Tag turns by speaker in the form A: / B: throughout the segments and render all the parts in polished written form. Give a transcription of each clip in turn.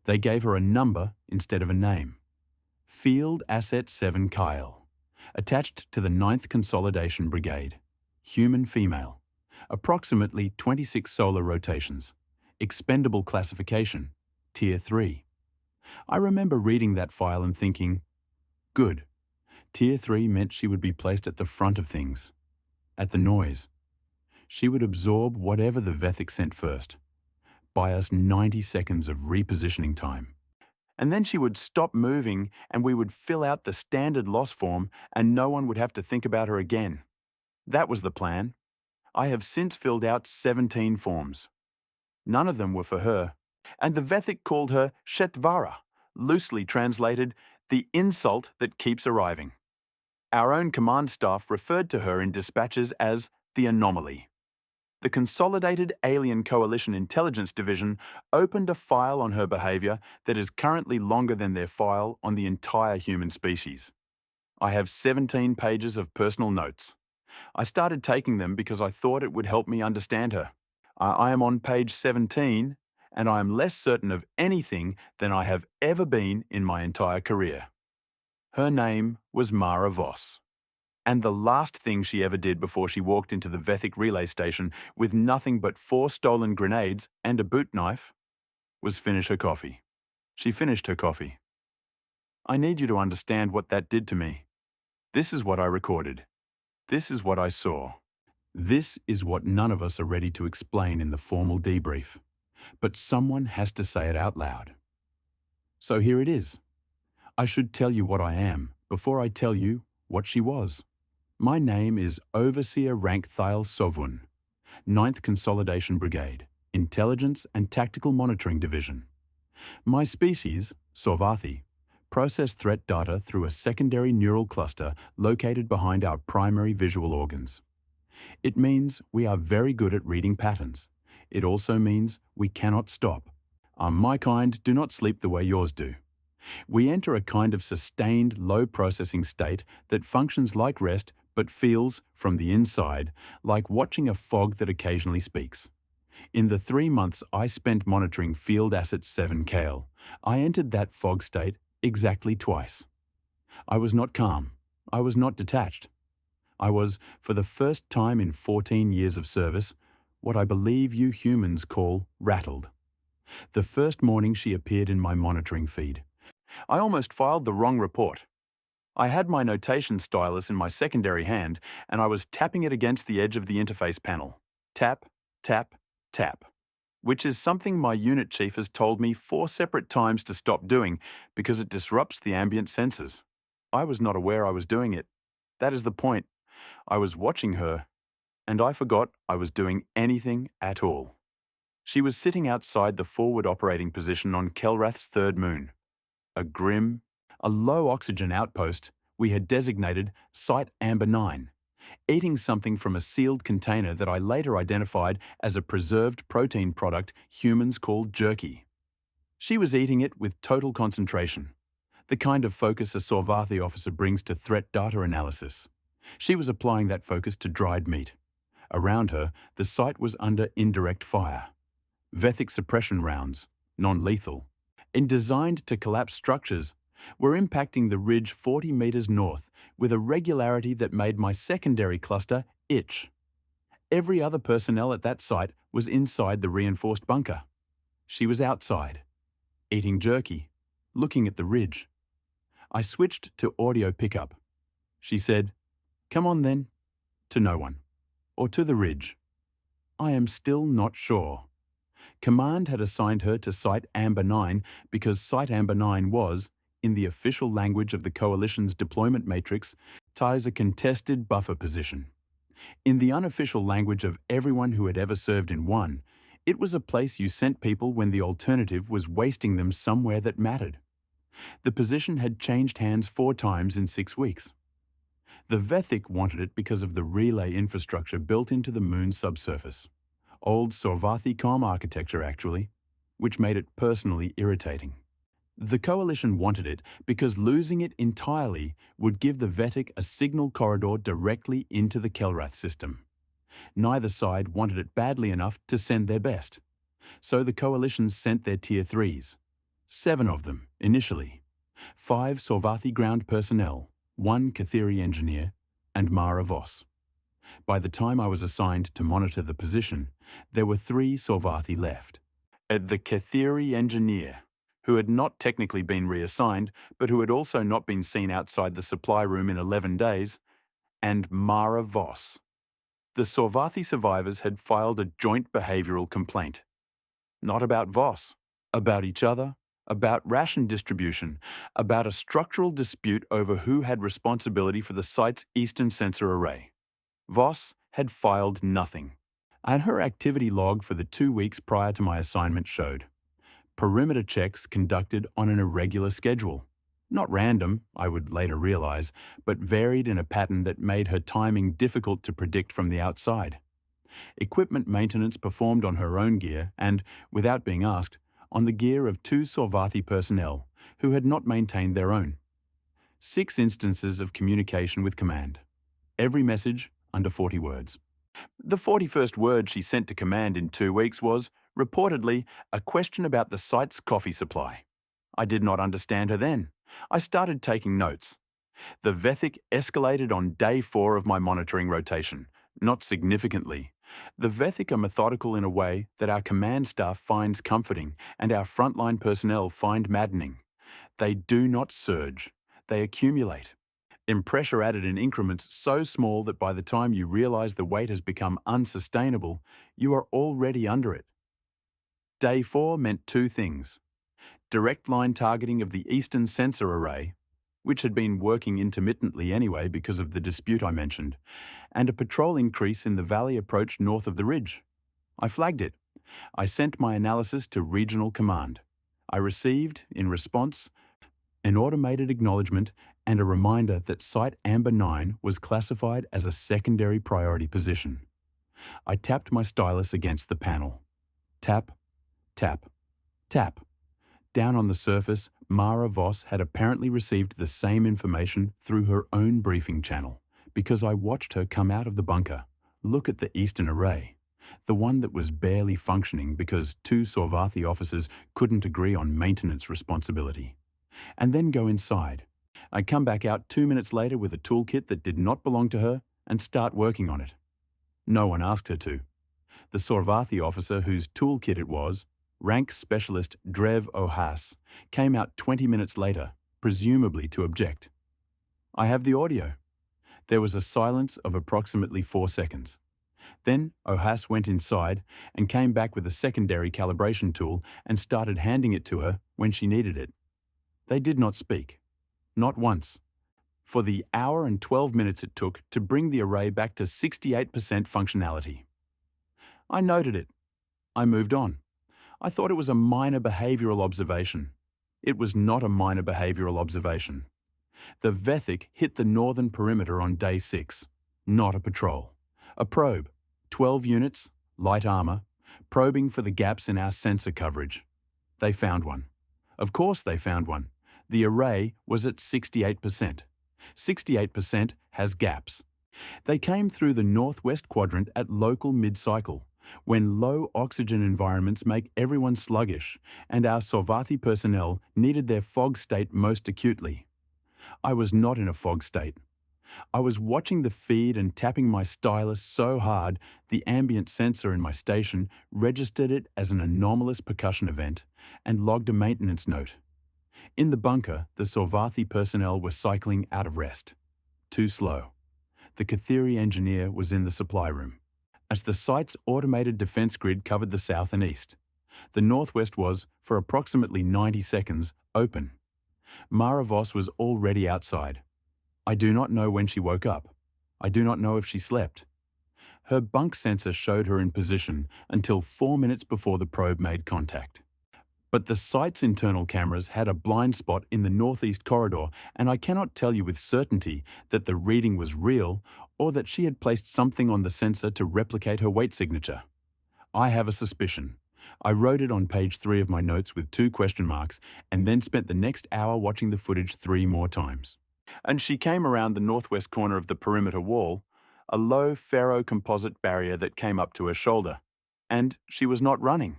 A: They gave her a number instead of a name. Field Asset 7 Kyle, attached to the 9th Consolidation Brigade. Human female. Approximately 26 solar rotations. Expendable classification, Tier 3. I remember reading that file and thinking, good. Tier 3 meant she would be placed at the front of things, at the noise. She would absorb whatever the Vethic sent first, buy us 90 seconds of repositioning time. And then she would stop moving and we would fill out the standard loss form and no one would have to think about her again. That was the plan. I have since filled out 17 forms. None of them were for her. And the Vethic called her Shetvara, loosely translated, the insult that keeps arriving. Our own command staff referred to her in dispatches as the anomaly. The Consolidated Alien Coalition Intelligence Division opened a file on her behavior that is currently longer than their file on the entire human species. I have 17 pages of personal notes. I started taking them because I thought it would help me understand her. I am on page 17, and I am less certain of anything than I have ever been in my entire career. Her name was Mara Voss. And the last thing she ever did before she walked into the Vethic relay station with nothing but 4 stolen grenades and a boot knife was finish her coffee. She finished her coffee. I need you to understand what that did to me. This is what I recorded. This is what I saw. This is what none of us are ready to explain in the formal debrief. But someone has to say it out loud. So here it is. I should tell you what I am before I tell you what she was. My name is Overseer Rank Thiel Sovun, 9th Consolidation Brigade, Intelligence and Tactical Monitoring Division. My species, Sorvathi, process threat data through a secondary neural cluster located behind our primary visual organs. It means we are very good at reading patterns. It also means we cannot stop. My kind do not sleep the way yours do. We enter a kind of sustained low processing state that functions like rest but feels, from the inside, like watching a fog that occasionally speaks. In the 3 months I spent monitoring Field Asset 7 Kale, I entered that fog state exactly twice. I was not calm. I was not detached. I was, for the first time in 14 years of service, what I believe you humans call rattled. The first morning she appeared in my monitoring feed, I almost filed the wrong report. I had my notation stylus in my secondary hand and I was tapping it against the edge of the interface panel. Tap, tap, tap. Which is something my unit chief has told me 4 separate times to stop doing because it disrupts the ambient sensors. I was not aware I was doing it. That is the point. I was watching her and I forgot I was doing anything at all. She was sitting outside the forward operating position on Kelrath's 3rd moon. A low-oxygen outpost we had designated Site Amber 9, eating something from a sealed container that I later identified as a preserved protein product humans called jerky. She was eating it with total concentration, the kind of focus a Sorvathi officer brings to threat data analysis. She was applying that focus to dried meat. Around her, the site was under indirect fire. Vethic suppression rounds, non-lethal, and designed to collapse structures, were impacting the ridge 40 meters north with a regularity that made my secondary cluster itch. Every other personnel at that site was inside the reinforced bunker. She was outside, eating jerky, looking at the ridge. I switched to audio pickup. She said, "Come on then," to no one, or to the ridge. I am still not sure. Command had assigned her to Site Amber 9 because Site Amber 9 was, in the official language of the Coalition's deployment matrix, ties a contested buffer position. In the unofficial language of everyone who had ever served in one, it was a place you sent people when the alternative was wasting them somewhere that mattered. The position had changed hands 4 times in 6 weeks. The Vethic wanted it because of the relay infrastructure built into the moon's subsurface. Old Sorvathi comm architecture, actually, which made it personally irritating. The Coalition wanted it because losing it entirely would give the Vethic a signal corridor directly into the Kelrath system. Neither side wanted it badly enough to send their best. So the Coalition sent their Tier 3s, 7 of them, initially. 5 Sorvathi ground personnel, 1 Kathiri engineer, and Mara Voss. By the time I was assigned to monitor the position, there were 3 Sorvathi left. The Kathiri engineer, who had not technically been reassigned, but who had also not been seen outside the supply room in 11 days, and Mara Voss. The Sorvathi survivors had filed a joint behavioural complaint. Not about Voss, about each other, about ration distribution, about a structural dispute over who had responsibility for the site's eastern sensor array. Voss had filed nothing. And her activity log for the 2 weeks prior to my assignment showed perimeter checks conducted on an irregular schedule. Not random, I would later realize, but varied in a pattern that made her timing difficult to predict from the outside. Equipment maintenance performed on her own gear and, without being asked, on the gear of 2 Sorvathi personnel who had not maintained their own. 6 instances of communication with command. Every message under 40 words. The 41st word she sent to command in 2 weeks was, reportedly, a question about the site's coffee supply. I did not understand her then. I started taking notes. The Vethic escalated on day 4 of my monitoring rotation, not significantly. The Vethic are methodical in a way that our command staff finds comforting and our frontline personnel find maddening. They do not surge. They accumulate. In pressure added in increments so small that by the time you realize the weight has become unsustainable, you are already under it. Day 4 meant 2 things. Direct line targeting of the eastern sensor array, which had been working intermittently anyway because of the dispute I mentioned, and a patrol increase in the valley approach north of the ridge. I flagged it. I sent my analysis to Regional Command. I received, in response, an automated acknowledgement and a reminder that Site Amber 9 was classified as a secondary priority position. I tapped my stylus against the panel. Tap, tap, tap. Down on the surface, Mara Voss had apparently received the same information through her own briefing channel, because I watched her come out of the bunker, look at the eastern array, the one that was barely functioning because 2 Sorvathi officers couldn't agree on maintenance responsibility, and then go inside. I'd come back out 2 minutes later with a toolkit that did not belong to her and start working on it. No one asked her to. The Sorvathi officer whose toolkit it was, rank specialist Drev Ohas, came out 20 minutes later, presumably to object. I have the audio. There was a silence of approximately 4 seconds. Then Ohas went inside and came back with a secondary calibration tool and started handing it to her when she needed it. They did not speak. Not once. For the hour and 12 minutes it took to bring the array back to 68% functionality. I noted it. I moved on. I thought it was a minor behavioural observation. It was not a minor behavioural observation. The Vethic hit the northern perimeter on day 6. Not a patrol. A probe. 12 units, light armour, probing for the gaps in our sensor coverage. They found one. Of course they found one. The array was at 68%. 68% has gaps. They came through the northwest quadrant at local mid-cycle, when low oxygen environments make everyone sluggish, and our Sorvathi personnel needed their fog state most acutely. I was not in a fog state. I was watching the feed and tapping my stylus so hard the ambient sensor in my station registered it as an anomalous percussion event and logged a maintenance note. In the bunker, the Sorvathi personnel were cycling out of rest. Too slow. The Kathiri engineer was in the supply room. As the site's automated defense grid covered the south and east, the northwest was, for approximately 90 seconds, open. Mara Voss was already outside. I do not know when she woke up. I do not know if she slept. Her bunk sensor showed her in position until 4 minutes before the probe made contact. But the site's internal cameras had a blind spot in the northeast corridor, and I cannot tell you with certainty that the reading was real or that she had placed something on the sensor to replicate her weight signature. I have a suspicion. I wrote it on page 3 of my notes with 2 question marks and then spent the next hour watching the footage 3 more times. And she came around the northwest corner of the perimeter wall, a low ferro-composite barrier that came up to her shoulder. And she was not running.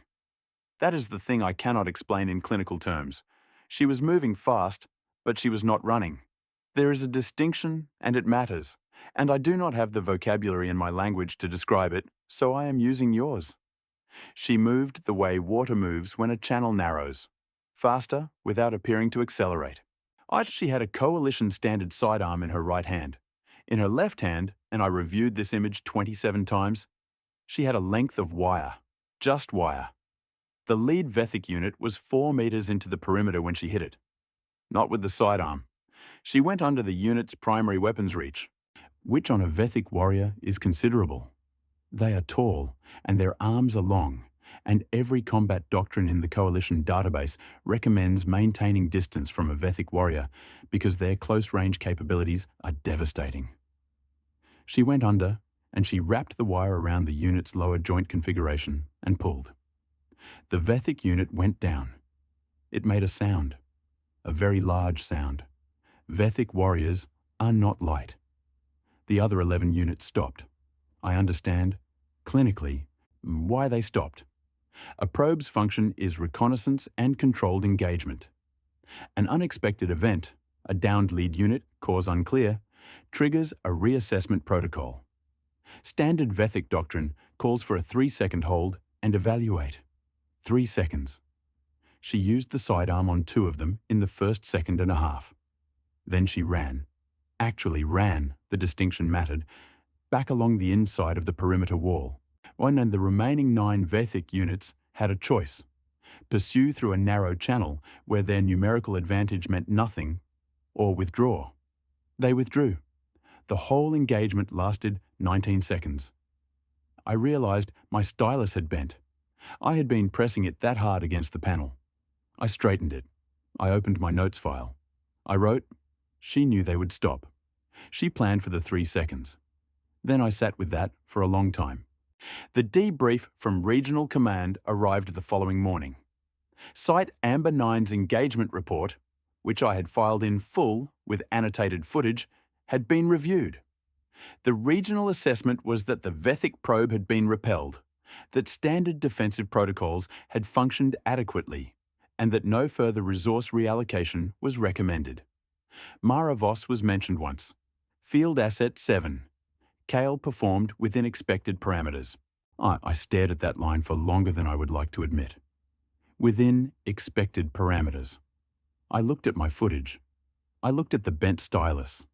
A: That is the thing I cannot explain in clinical terms. She was moving fast, but she was not running. There is a distinction, and it matters, and I do not have the vocabulary in my language to describe it, so I am using yours. She moved the way water moves when a channel narrows, faster without appearing to accelerate. She had a coalition standard sidearm in her right hand. In her left hand, and I reviewed this image 27 times, she had a length of wire, just wire. The lead Vethic unit was 4 meters into the perimeter when she hit it. Not with the sidearm. She went under the unit's primary weapons reach, which on a Vethic warrior is considerable. They are tall, and their arms are long, and every combat doctrine in the Coalition database recommends maintaining distance from a Vethic warrior because their close-range capabilities are devastating. She went under, and she wrapped the wire around the unit's lower joint configuration and pulled. The Vethic unit went down. It made a sound, a very large sound. Vethic warriors are not light. The other 11 units stopped. I understand, clinically, why they stopped. A probe's function is reconnaissance and controlled engagement. An unexpected event, a downed lead unit, cause unclear, triggers a reassessment protocol. Standard Vethic doctrine calls for a 3-second hold and evaluate. 3 seconds. She used the sidearm on 2 of them in the first second and a half. Then she ran. Actually ran, the distinction mattered, back along the inside of the perimeter wall. And the remaining 9 Vethic units had a choice. Pursue through a narrow channel where their numerical advantage meant nothing, or withdraw. They withdrew. The whole engagement lasted 19 seconds. I realized my stylus had bent. I had been pressing it that hard against the panel. I straightened it. I opened my notes file. I wrote, she knew they would stop. She planned for the 3 seconds. Then I sat with that for a long time. The debrief from Regional Command arrived the following morning. Site Amber 9's engagement report, which I had filed in full with annotated footage, had been reviewed. The regional assessment was that the Vethic probe had been repelled, that standard defensive protocols had functioned adequately, and that no further resource reallocation was recommended. Mara Voss was mentioned once. Field Asset 7. Kale performed within expected parameters. I stared at that line for longer than I would like to admit. Within expected parameters. I looked at my footage. I looked at the bent stylus.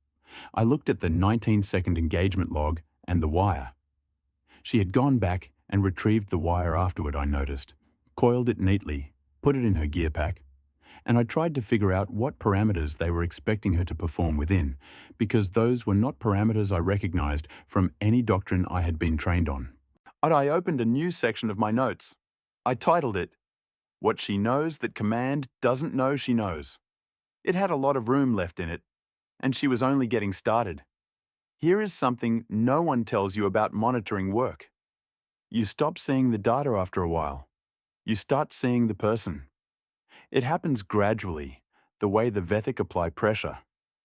A: I looked at the 19-second engagement log and the wire. She had gone back and retrieved the wire afterward, I noticed, coiled it neatly, put it in her gear pack, and I tried to figure out what parameters they were expecting her to perform within, because those were not parameters I recognized from any doctrine I had been trained on. I opened a new section of my notes. I titled it, What She Knows That Command Doesn't Know She Knows. It had a lot of room left in it, and she was only getting started. Here is something no one tells you about monitoring work. You stop seeing the data after a while. You start seeing the person. It happens gradually, the way the Vethic apply pressure,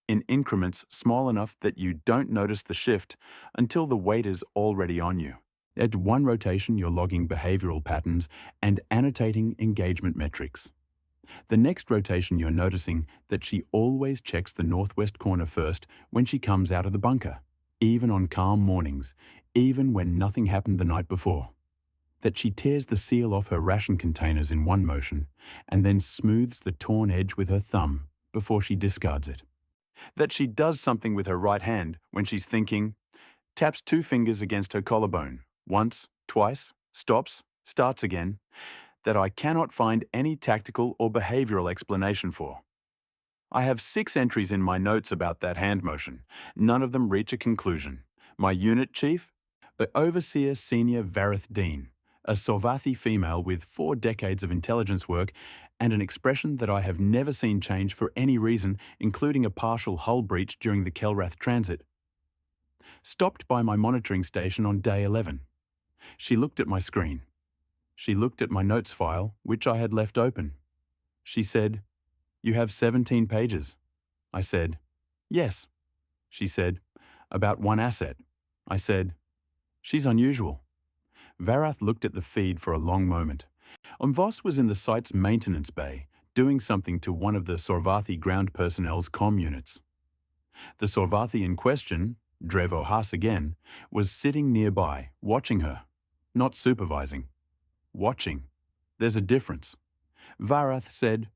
A: in increments small enough that you don't notice the shift until the weight is already on you. At one rotation, you're logging behavioral patterns and annotating engagement metrics. The next rotation, you're noticing that she always checks the northwest corner first when she comes out of the bunker, even on calm mornings, even when nothing happened the night before. That she tears the seal off her ration containers in one motion and then smooths the torn edge with her thumb before she discards it. That she does something with her right hand when she's thinking, taps 2 fingers against her collarbone, once, twice, stops, starts again, that I cannot find any tactical or behavioral explanation for. I have 6 entries in my notes about that hand motion. None of them reach a conclusion. My unit chief, the Overseer Senior Vareth Dean, a Sorvathi female with 4 decades of intelligence work and an expression that I have never seen change for any reason, including a partial hull breach during the Kelrath transit. Stopped by my monitoring station on day 11. She looked at my screen. She looked at my notes file, which I had left open. She said, "You have 17 pages." I said, "Yes." She said, "About 1 asset." I said, "She's unusual." Varath looked at the feed for a long moment. Voss was in the site's maintenance bay, doing something to one of the Sorvathi ground personnel's comm units. The Sorvathi in question, Drevo Haas again, was sitting nearby, watching her. Not supervising. Watching. There's a difference. Varath said,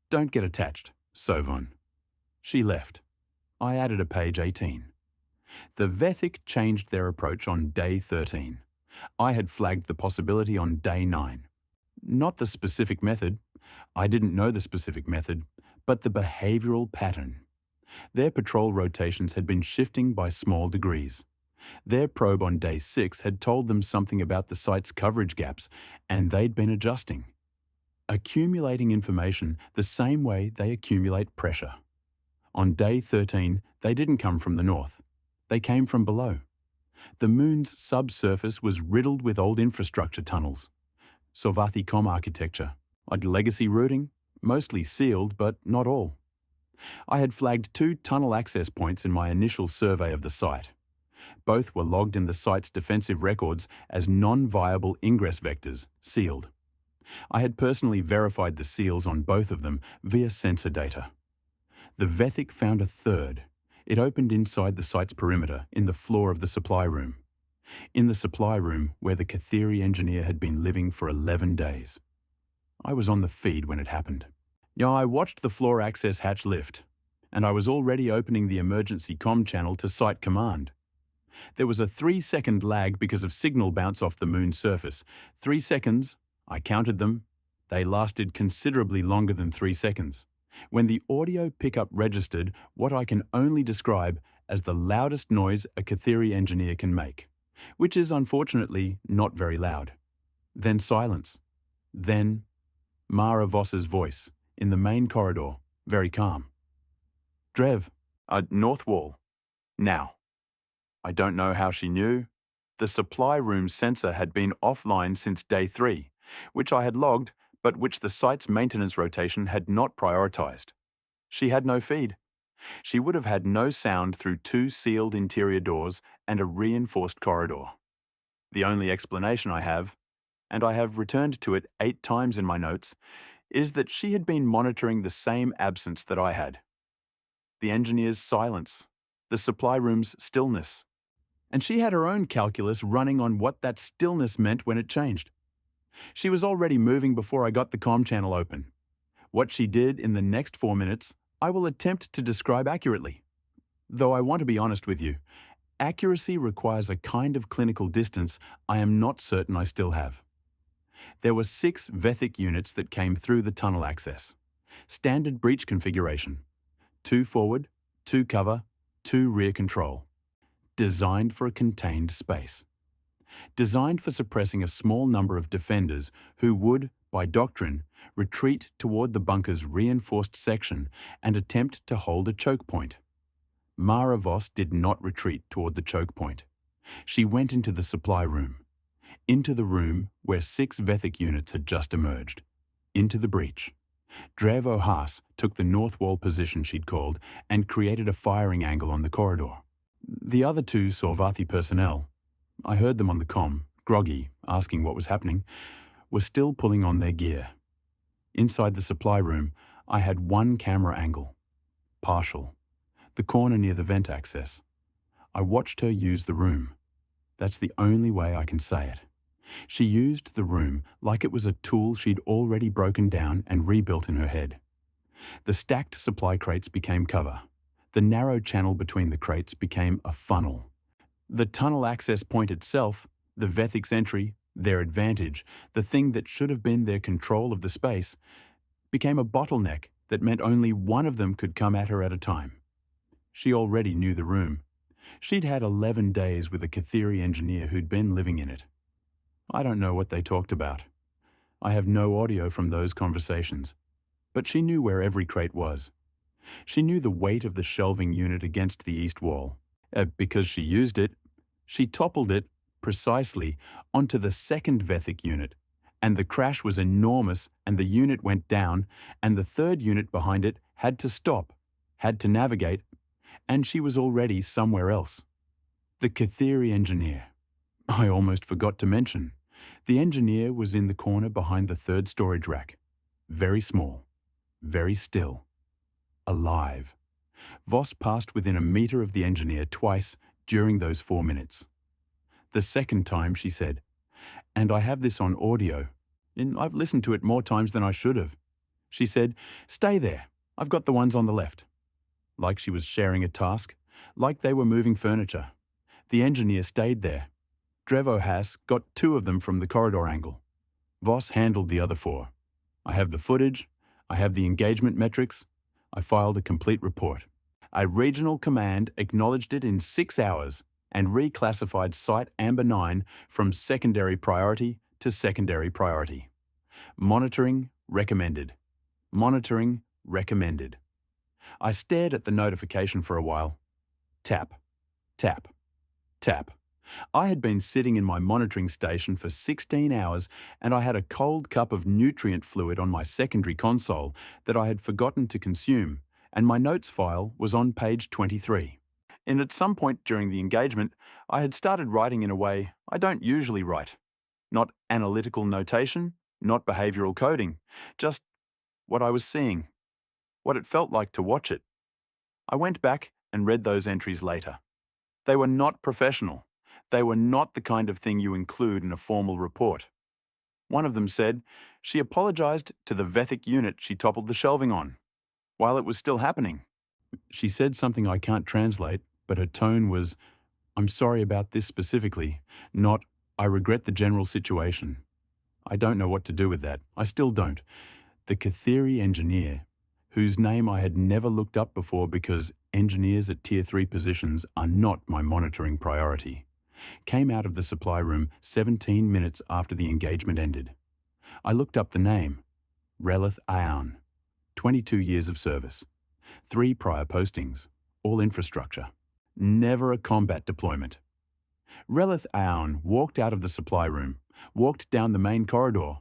A: "Don't get attached, Sovon." She left. I added a page 18. The Vethic changed their approach on day 13. I had flagged the possibility on day 9. Not the specific method. I didn't know the specific method, but the behavioural pattern. Their patrol rotations had been shifting by small degrees. Their probe on day 6 had told them something about the site's coverage gaps, and they'd been adjusting. Accumulating information the same way they accumulate pressure. On day 13, they didn't come from the north. They came from below. The moon's subsurface was riddled with old infrastructure tunnels. Sorvathi com architecture. Odd legacy routing, mostly sealed, but not all. I had flagged 2 tunnel access points in my initial survey of the site. Both were logged in the site's defensive records as non-viable ingress vectors, sealed. I had personally verified the seals on both of them via sensor data. The Vethic found a third. It opened inside the site's perimeter, in the floor of the supply room. In the supply room where the Kathiri engineer had been living for 11 days. I was on the feed when it happened. I watched the floor access hatch lift, and I was already opening the emergency comm channel to site command. There was a 3-second lag because of signal bounce off the moon's surface. 3 seconds, I counted them. They lasted considerably longer than 3 seconds. When the audio pickup registered what I can only describe as the loudest noise a Kathiri engineer can make, which is unfortunately not very loud. Then silence. Then Mara Voss's voice in the main corridor, very calm. "Drev, north wall. Now." I don't know how she knew. The supply room sensor had been offline since day 3, which I had logged, but which the site's maintenance rotation had not prioritized. She had no feed. She would have had no sound through 2 sealed interior doors and a reinforced corridor. The only explanation I have, and I have returned to it 8 times in my notes, is that she had been monitoring the same absence that I had. The engineer's silence, the supply room's stillness. And she had her own calculus running on what that stillness meant when it changed. She was already moving before I got the comm channel open. What she did in the next 4 minutes, I will attempt to describe accurately. Though I want to be honest with you, accuracy requires a kind of clinical distance I am not certain I still have. There were 6 Vethic units that came through the tunnel access. Standard breach configuration. 2 forward, 2 cover, 2 rear control. Designed for a contained space. Designed for suppressing a small number of defenders who would, by doctrine, retreat toward the bunker's reinforced section and attempt to hold a choke point. Mara Voss did not retreat toward the choke point. She went into the supply room. Into the room where 6 Vethic units had just emerged. Into the breach. Drevo Haas took the north wall position she'd called and created a firing angle on the corridor. The other 2 Sorvathi personnel, I heard them on the comm, groggy, asking what was happening, were still pulling on their gear. Inside the supply room, I had 1 camera angle. Partial. The corner near the vent access. I watched her use the room. That's the only way I can say it. She used the room like it was a tool she'd already broken down and rebuilt in her head. The stacked supply crates became cover. The narrow channel between the crates became a funnel. The tunnel access point itself, the Vethic's entry, their advantage, the thing that should have been their control of the space, became a bottleneck that meant only one of them could come at her at a time. She already knew the room. She'd had 11 days with a Kathiri engineer who'd been living in it. I don't know what they talked about. I have no audio from those conversations. But she knew where every crate was. She knew the weight of the shelving unit against the east wall. Because she used it, she toppled it, precisely, onto the second Vethic unit, and the crash was enormous and the unit went down, and the third unit behind it had to stop, had to navigate, and she was already somewhere else. The Kathiri engineer. I almost forgot to mention. The engineer was in the corner behind the third storage rack. Very small, very still, alive. Voss passed within a metre of the engineer twice during those 4 minutes. The second time she said, "And I have this on audio, and I've listened to it more times than I should have." She said, "Stay there, I've got the ones on the left." Like she was sharing a task, like they were moving furniture. The engineer stayed there. Drevo Haas got 2 of them from the corridor angle. Voss handled the other 4. I have the footage, I have the engagement metrics. I filed a complete report. A regional command acknowledged it in 6 hours and reclassified Site Amber 9 from secondary priority to secondary priority. Monitoring recommended. Monitoring recommended. I stared at the notification for a while. Tap, tap, tap. I had been sitting in my monitoring station for 16 hours and I had a cold cup of nutrient fluid on my secondary console that I had forgotten to consume, and my notes file was on page 23. And at some point during the engagement, I had started writing in a way I don't usually write. Not analytical notation, not behavioral coding, just what I was seeing, what it felt like to watch it. I went back and read those entries later. They were not professional. They were not the kind of thing you include in a formal report. One of them said she apologized to the Vethic unit she toppled the shelving on, while it was still happening. She said something I can't translate, but her tone was, "I'm sorry about this specifically," not, "I regret the general situation." I don't know what to do with that. I still don't. The Kathiri engineer, whose name I had never looked up before because engineers at Tier 3 positions are not my monitoring priority, came out of the supply room 17 minutes after the engagement ended. I looked up the name, Relith Aoun, 22 years of service, 3 prior postings, all infrastructure, never a combat deployment. Relith Aoun walked out of the supply room, walked down the main corridor,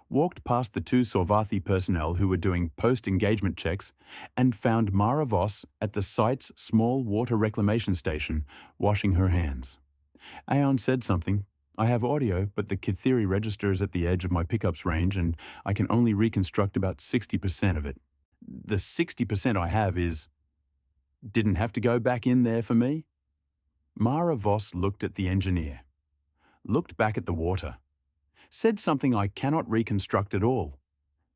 A: walked past the 2 Sorvathi personnel who were doing post-engagement checks, and found Mara Voss at the site's small water reclamation station, washing her hands. Aoun said something. I have audio, but the Kathiri register is at the edge of my pickups range and I can only reconstruct about 60% of it. The 60% I have is, "Didn't have to go back in there for me?" Mara Voss looked at the engineer, looked back at the water, said something I cannot reconstruct at all.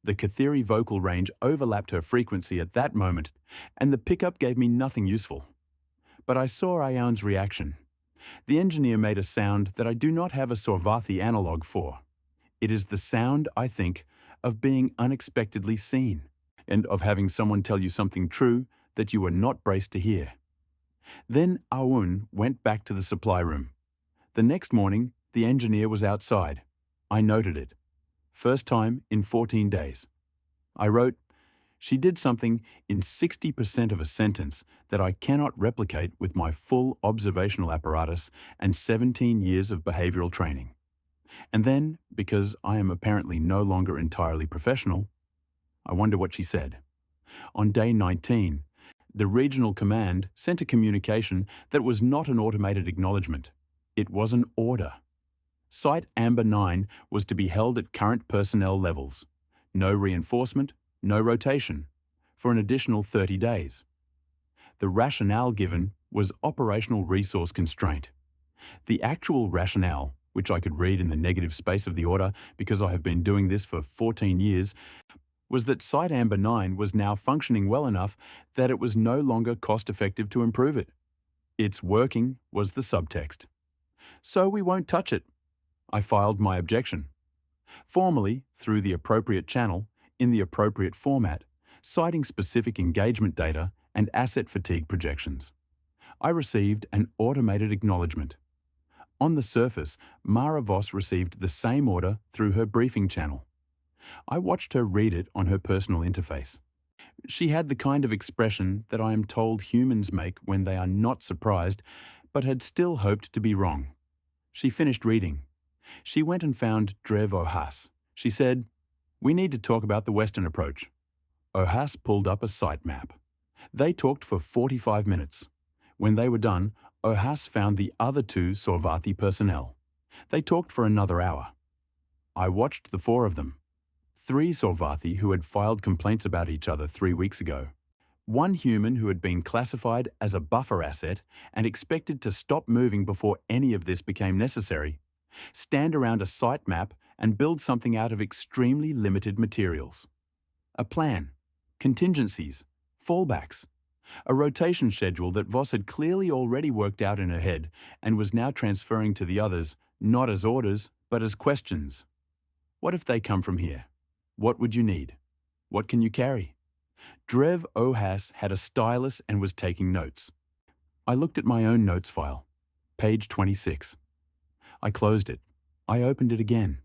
A: The Kathiri vocal range overlapped her frequency at that moment, and the pickup gave me nothing useful. But I saw Aoun's reaction. The engineer made a sound that I do not have a Sorvathi analogue for. It is the sound, I think, of being unexpectedly seen, and of having someone tell you something true that you were not braced to hear. Then Aoun went back to the supply room. The next morning, the engineer was outside. I noted it. First time in 14 days. I wrote, "She did something in 60% of a sentence that I cannot replicate with my full observational apparatus and 17 years of behavioral training." And then, because I am apparently no longer entirely professional, I wonder what she said. On day 19, the regional command sent a communication that was not an automated acknowledgement. It was an order. Site Amber 9 was to be held at current personnel levels. No reinforcement, no rotation, for an additional 30 days. The rationale given was operational resource constraint. The actual rationale, which I could read in the negative space of the order because I have been doing this for 14 years, was that Site Amber 9 was now functioning well enough that it was no longer cost-effective to improve it. Its working was the subtext. So we won't touch it. I filed my objection. Formally, through the appropriate channel, in the appropriate format, citing specific engagement data and asset fatigue projections. I received an automated acknowledgement. On the surface, Mara Voss received the same order through her briefing channel. I watched her read it on her personal interface. She had the kind of expression that I am told humans make when they are not surprised, but had still hoped to be wrong. She finished reading. She went and found Drev Ohas. She said, "We need to talk about the Western approach." Ohas pulled up a site map. They talked for 45 minutes. When they were done, Ohas found the other 2 Sorvathi personnel. They talked for another hour. I watched the four of them. 3 Sorvathi who had filed complaints about each other 3 weeks ago. 1 human who had been classified as a buffer asset and expected to stop moving before any of this became necessary, stand around a site map and build something out of extremely limited materials. A plan, contingencies, fallbacks, a rotation schedule that Voss had clearly already worked out in her head and was now transferring to the others, not as orders, but as questions. What if they come from here? What would you need? What can you carry? Drev Ohas had a stylus and was taking notes. I looked at my own notes file, page 26. I closed it. I opened it again.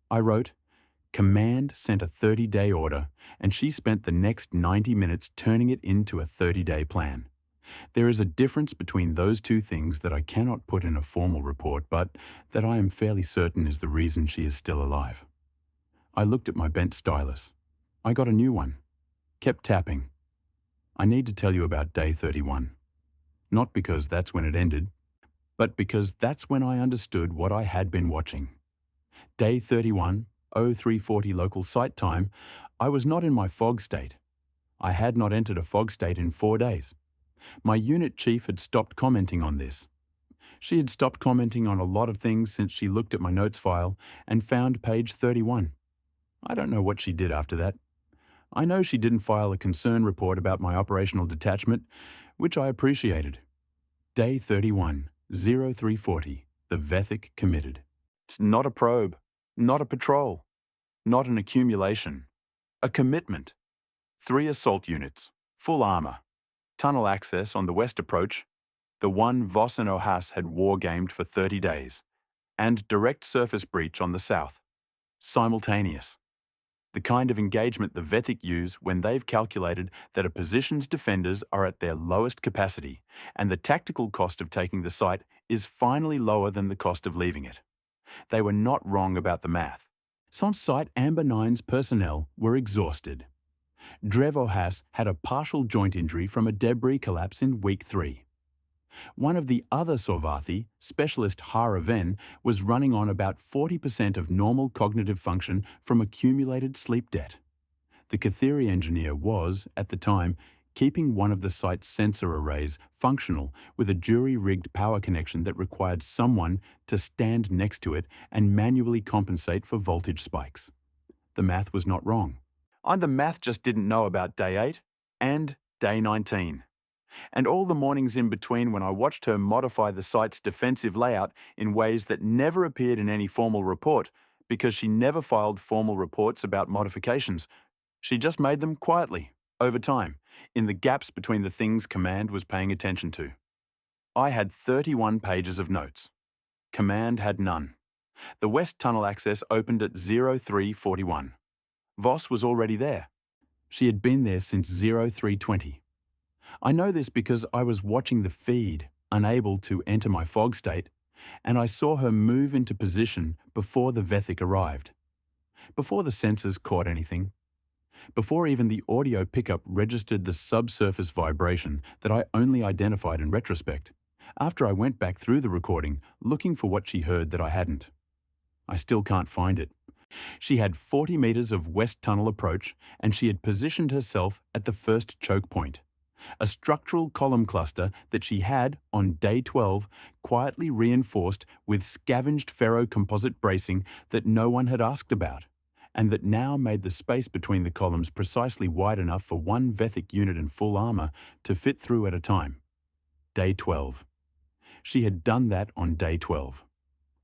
A: I wrote, Command sent a 30-day order, and she spent the next 90 minutes turning it into a 30-day plan. There is a difference between those two things that I cannot put in a formal report, but that I am fairly certain is the reason she is still alive. I looked at my bent stylus. I got a new one. Kept tapping. I need to tell you about day 31. Not because that's when it ended, but because that's when I understood what I had been watching. Day 31, 0340 local site time, I was not in my fog state. I had not entered a fog state in 4 days. My unit chief had stopped commenting on this. She had stopped commenting on a lot of things since she looked at my notes file and found page 31. I don't know what she did after that. I know she didn't file a concern report about my operational detachment, which I appreciated. Day 31, 0340, the Vethic committed. It's not a probe, not a patrol, not an accumulation. A commitment. 3 assault units, full armor, tunnel access on the west approach, the one Voss and Ohas had war-gamed for 30 days, and direct surface breach on the south. Simultaneous. The kind of engagement the Vethic use when they've calculated that a position's defenders are at their lowest capacity, and the tactical cost of taking the site is finally lower than the cost of leaving it. They were not wrong about the math. Sans Site Amber 9's personnel were exhausted. Drev Ohas had a partial joint injury from a debris collapse in week 3. One of the other Sorvathi, Specialist Haraven, was running on about 40% of normal cognitive function from accumulated sleep debt. The Kathiri engineer was, at the time, keeping one of the site's sensor arrays functional with a jury-rigged power connection that required someone to stand next to it and manually compensate for voltage spikes. The math was not wrong. The math just didn't know about day 8 and day 19. And all the mornings in between when I watched her modify the site's defensive layout in ways that never appeared in any formal report because she never filed formal reports about modifications. She just made them quietly, over time, in the gaps between the things Command was paying attention to. I had 31 pages of notes. Command had none. The west tunnel access opened at 0341. Voss was already there. She had been there since 0320. I know this because I was watching the feed, unable to enter my fog state, and I saw her move into position before the Vethic arrived. Before the sensors caught anything. Before even the audio pickup registered the subsurface vibration that I only identified in retrospect, after I went back through the recording looking for what she heard that I hadn't. I still can't find it. She had 40 meters of west tunnel approach, and she had positioned herself at the first choke point. A structural column cluster that she had, on day 12, quietly reinforced with scavenged ferrocomposite bracing that no one had asked about, and that now made the space between the columns precisely wide enough for one Vethic unit in full armor to fit through at a time. Day 12. She had done that on day 12.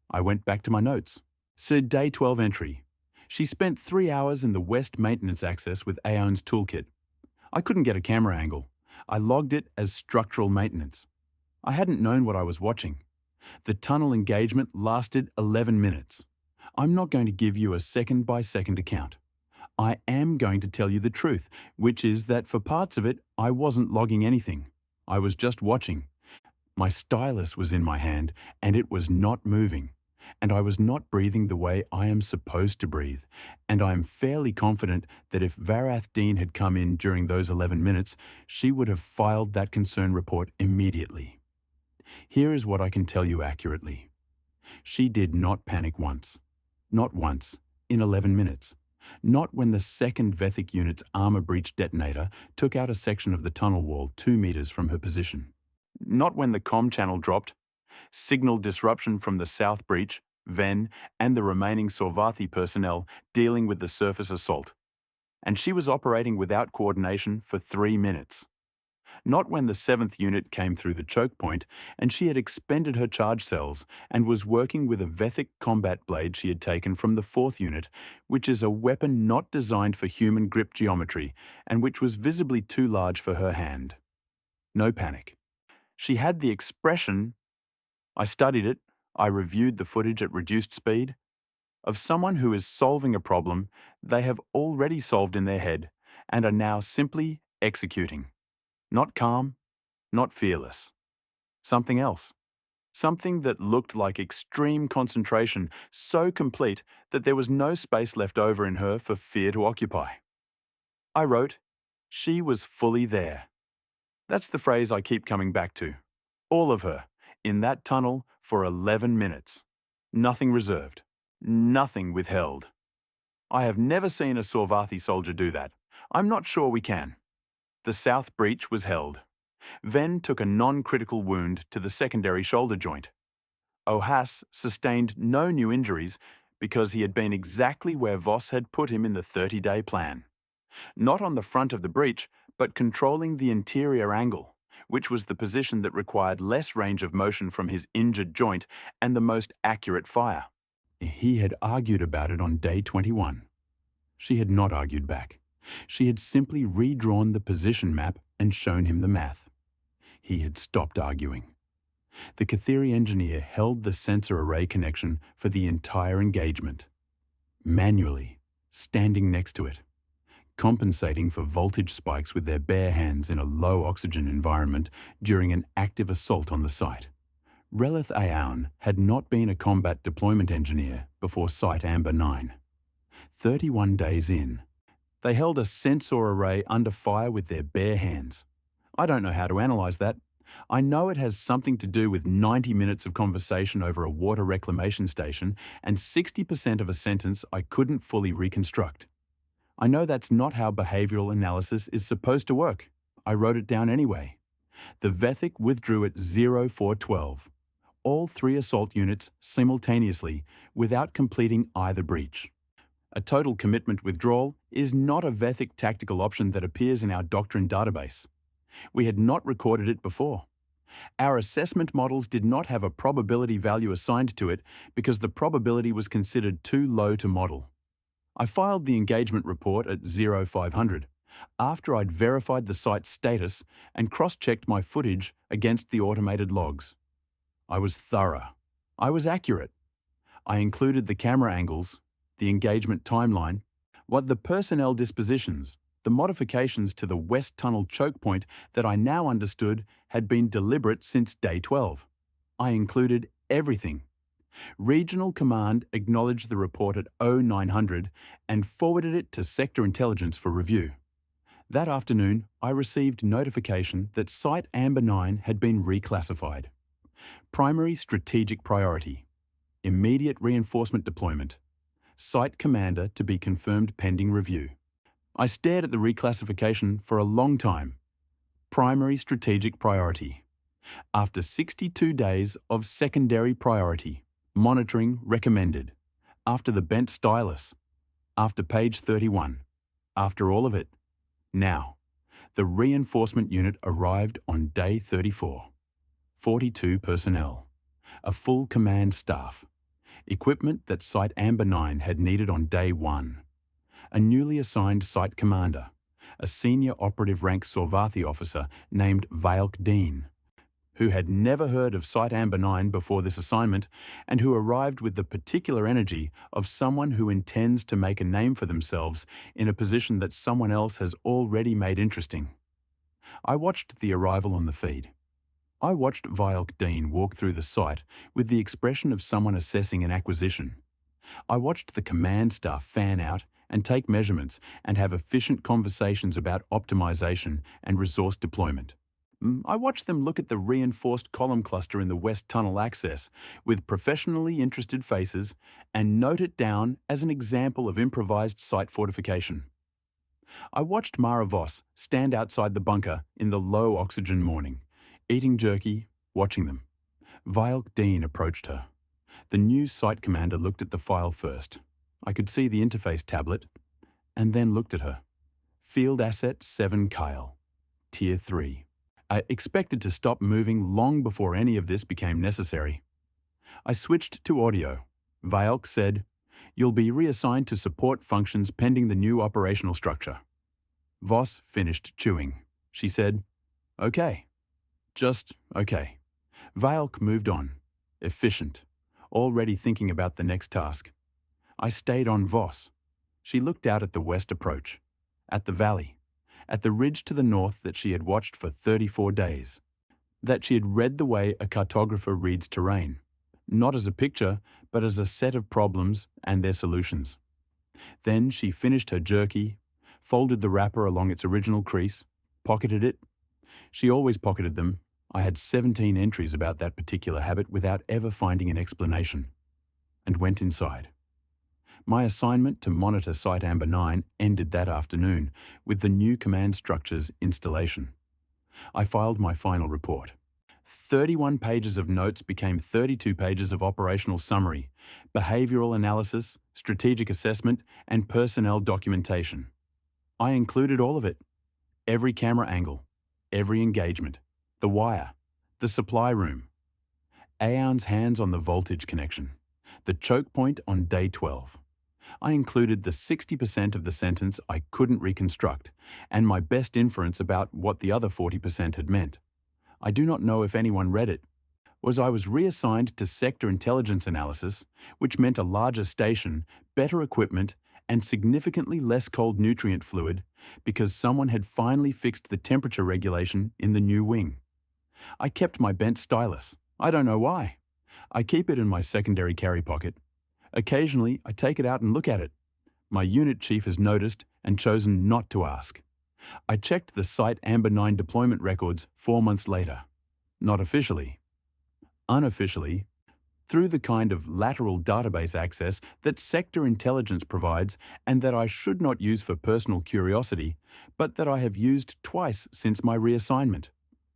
A: I went back to my notes. So day 12 entry. She spent 3 hours in the west maintenance access with Aeon's toolkit. I couldn't get a camera angle. I logged it as structural maintenance. I hadn't known what I was watching. The tunnel engagement lasted 11 minutes. I'm not going to give you a second-by-second account. I am going to tell you the truth, which is that for parts of it, I wasn't logging anything. I was just watching. My stylus was in my hand, and it was not moving. And I was not breathing the way I am supposed to breathe, and I am fairly confident that if Varath Dean had come in during those 11 minutes, she would have filed that concern report immediately. Here is what I can tell you accurately. She did not panic once. Not once. in 11 minutes. Not when the second Vethic unit's armor breach detonator took out a section of the tunnel wall 2 meters from her position. Not when the comm channel dropped, signal disruption from the south breach, Ven, and the remaining Sorvathi personnel dealing with the surface assault. And she was operating without coordination for 3 minutes. Not when the 7th unit came through the choke point and she had expended her charge cells and was working with a Vethic combat blade she had taken from the 4th unit, which is a weapon not designed for human grip geometry and which was visibly too large for her hand. No panic. She had the expression, I studied it, I reviewed the footage at reduced speed, of someone who is solving a problem they have already solved in their head and are now simply executing. Not calm, not fearless. Something else. Something that looked like extreme concentration, so complete that there was no space left over in her for fear to occupy. I wrote, she was fully there. That's the phrase I keep coming back to. All of her, in that tunnel for 11 minutes. Nothing reserved. Nothing withheld. I have never seen a Sorvathi soldier do that. I'm not sure we can. The south breach was held. Ven took a non-critical wound to the secondary shoulder joint. Ohas sustained no new injuries because he had been exactly where Voss had put him in the 30-day plan. Not on the front of the breach, but controlling the interior angle, which was the position that required less range of motion from his injured joint and the most accurate fire. He had argued about it on day 21. She had not argued back. She had simply redrawn the position map and shown him the math. He had stopped arguing. The Kathiri engineer held the sensor array connection for the entire engagement. Manually, standing next to it, compensating for voltage spikes with their bare hands in a low oxygen environment during an active assault on the site. Relith Aoun had not been a combat deployment engineer before Site Amber 9. 31 days in, they held a sensor array under fire with their bare hands. I don't know how to analyze that. I know it has something to do with 90 minutes of conversation over a water reclamation station and 60% of a sentence I couldn't fully reconstruct. I know that's not how behavioral analysis is supposed to work. I wrote it down anyway. The Vethic withdrew at 0412. All 3 assault units simultaneously without completing either breach. A total commitment withdrawal is not a Vethic tactical option that appears in our doctrine database. We had not recorded it before. Our assessment models did not have a probability value assigned to it because the probability was considered too low to model. I filed the engagement report at 0500 after I'd verified the site's status and cross-checked my footage against the automated logs. I was thorough. I was accurate. I included the camera angles, the engagement timeline, what the personnel dispositions, the modifications to the West Tunnel choke point that I now understood had been deliberate since day 12. I included everything. Regional Command acknowledged the report at 0900 and forwarded it to Sector Intelligence for review. That afternoon, I received notification that Site Amber 9 had been reclassified. Primary Strategic Priority. Immediate Reinforcement Deployment. Site Commander to be confirmed pending review. I stared at the reclassification for a long time. Primary Strategic Priority. After 62 days of Secondary Priority. Monitoring recommended. After the bent stylus. After page 31. After all of it. Now, the reinforcement unit arrived on day 34. 42 personnel. A full command staff. Equipment that Site Amber 9 had needed on day 1. A newly assigned site commander. A senior operative rank Sorvathi officer named Vailk Dean, who had never heard of Site Amber 9 before this assignment and who arrived with the particular energy of someone who intends to make a name for themselves in a position that someone else has already made interesting. I watched the arrival on the feed. I watched Vailk Dean walk through the site with the expression of someone assessing an acquisition. I watched the command staff fan out and take measurements and have efficient conversations about optimization and resource deployment. I watched them look at the reinforced column cluster in the west tunnel access with professionally interested faces and note it down as an example of improvised site fortification. I watched Mara Voss stand outside the bunker in the low oxygen morning, eating jerky, watching them. Violk Dean approached her. The new site commander looked at the file first. I could see the interface tablet, and then looked at her. Field Asset 7 Kyle, Tier 3. I expected to stop moving long before any of this became necessary. I switched to audio. Violk said, "You'll be reassigned to support functions pending the new operational structure." Voss finished chewing. She said, "Okay. Just okay." Violk moved on. Efficient. Already thinking about the next task. I stayed on Voss. She looked out at the west approach. At the valley. At the ridge to the north that she had watched for 34 days. That she had read the way a cartographer reads terrain. Not as a picture, but as a set of problems and their solutions. Then she finished her jerky, folded the wrapper along its original crease, pocketed it. She always pocketed them. I had 17 entries about that particular habit without ever finding an explanation. And went inside. My assignment to monitor Site Amber 9 ended that afternoon with the new command structure's installation. I filed my final report. 31 pages of notes became 32 pages of operational summary, behavioral analysis, strategic assessment, and personnel documentation. I included all of it. Every camera angle, every engagement, the wire, the supply room, Aeon's hands on the voltage connection, the choke point on day 12. I included the 60% of the sentence I couldn't reconstruct, and my best inference about what the other 40% had meant. I do not know if anyone read it. I was reassigned to sector intelligence analysis, which meant a larger station, better equipment, and significantly less cold nutrient fluid, because someone had finally fixed the temperature regulation in the new wing. I kept my bent stylus. I don't know why. I keep it in my secondary carry pocket. Occasionally, I take it out and look at it. My unit chief has noticed and chosen not to ask. I checked the Site Amber 9 deployment records 4 months later. Not officially. Unofficially, through the kind of lateral database access that sector intelligence provides and that I should not use for personal curiosity, but that I have used twice since my reassignment,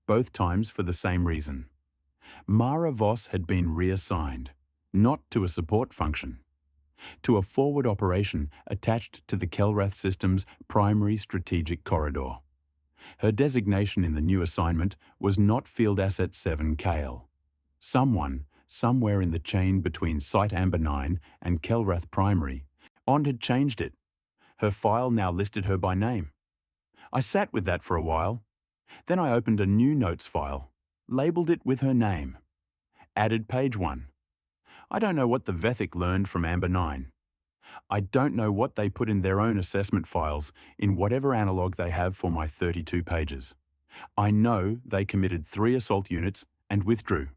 A: both times for the same reason. Mara Voss had been reassigned, not to a support function, to a forward operation attached to the Kelrath system's primary strategic corridor. Her designation in the new assignment was not Field Asset 7 Kale. Someone, somewhere in the chain between Site Amber 9 and Kelrath Primary, had changed it. Her file now listed her by name. I sat with that for a while. Then I opened a new notes file, labelled it with her name. Added page 1. I don't know what the Vethic learned from Amber 9. I don't know what they put in their own assessment files in whatever analogue they have for my 32 pages. I know they committed 3 assault units and withdrew.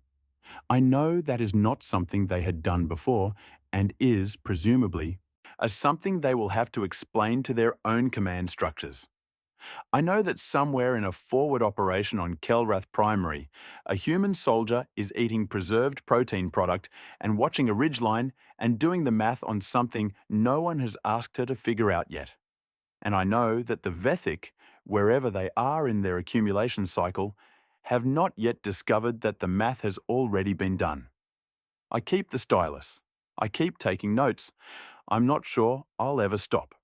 A: I know that is not something they had done before and is, presumably, something they will have to explain to their own command structures. I know that somewhere in a forward operation on Kelrath Primary, a human soldier is eating preserved protein product and watching a ridgeline and doing the math on something no one has asked her to figure out yet. And I know that the Vethic, wherever they are in their accumulation cycle, have not yet discovered that the math has already been done. I keep the stylus. I keep taking notes. I'm not sure I'll ever stop.